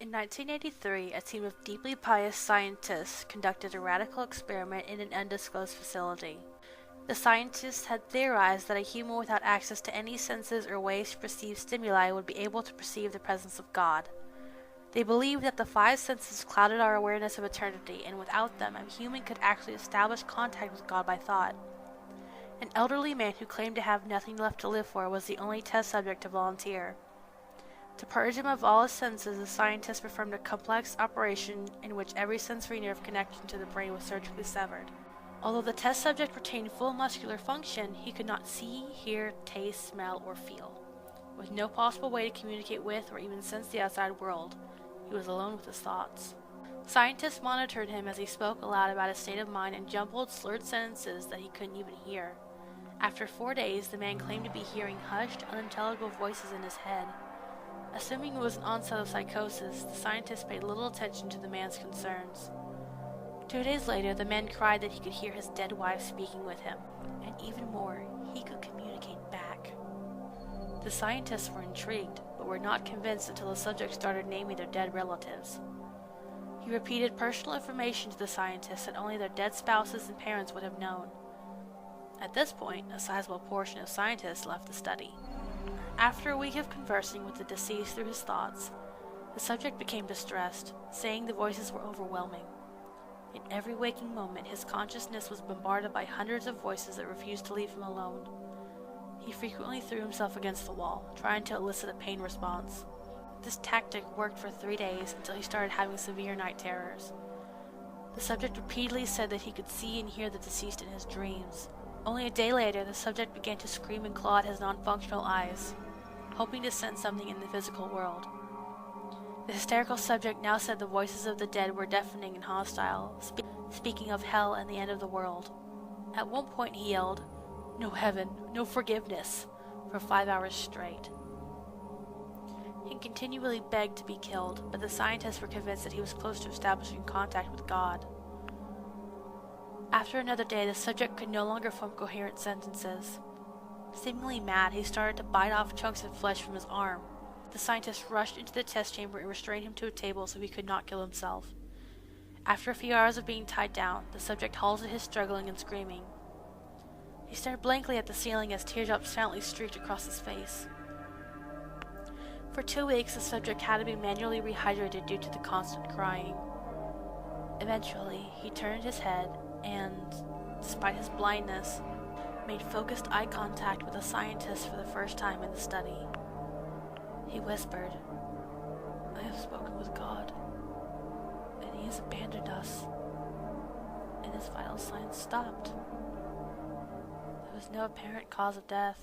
In 1983, a team of deeply pious scientists conducted a radical experiment in an undisclosed facility. The scientists had theorized that a human without access to any senses or ways to perceive stimuli would be able to perceive the presence of God. They believed that the five senses clouded our awareness of eternity, and without them, a human could actually establish contact with God by thought. An elderly man who claimed to have nothing left to live for was the only test subject to volunteer. To purge him of all his senses, the scientists performed a complex operation in which every sensory nerve connection to the brain was surgically severed. Although the test subject retained full muscular function, he could not see, hear, taste, smell, or feel. With no possible way to communicate with or even sense the outside world, he was alone with his thoughts. Scientists monitored him as he spoke aloud about his state of mind in jumbled, slurred sentences that he couldn't even hear. After 4 days, the man claimed to be hearing hushed, unintelligible voices in his head. Assuming it was an onset of psychosis, the scientists paid little attention to the man's concerns. 2 days later, the man cried that he could hear his dead wife speaking with him, and even more, he could communicate back. The scientists were intrigued, but were not convinced until the subject started naming their dead relatives. He repeated personal information to the scientists that only their dead spouses and parents would have known. At this point, a sizable portion of scientists left the study. After a week of conversing with the deceased through his thoughts, the subject became distressed, saying the voices were overwhelming. In every waking moment, his consciousness was bombarded by hundreds of voices that refused to leave him alone. He frequently threw himself against the wall, trying to elicit a pain response. This tactic worked for 3 days until he started having severe night terrors. The subject repeatedly said that he could see and hear the deceased in his dreams. Only a day later, the subject began to scream and claw at his non-functional eyes, hoping to sense something in the physical world. The hysterical subject now said the voices of the dead were deafening and hostile, speaking of hell and the end of the world. At one point he yelled, "No heaven, no forgiveness," for 5 hours straight. He continually begged to be killed, but the scientists were convinced that he was close to establishing contact with God. After another day, the subject could no longer form coherent sentences. Seemingly mad, he started to bite off chunks of flesh from his arm. The scientists rushed into the test chamber and restrained him to a table so he could not kill himself. After a few hours of being tied down, the subject halted his struggling and screaming. He stared blankly at the ceiling as teardrops silently streaked across his face. For 2 weeks, the subject had to be manually rehydrated due to the constant crying. Eventually, he turned his head and, despite his blindness, made focused eye contact with a scientist for the first time in the study. He whispered, "I have spoken with God, and He has abandoned us," and his vital signs stopped. There was no apparent cause of death.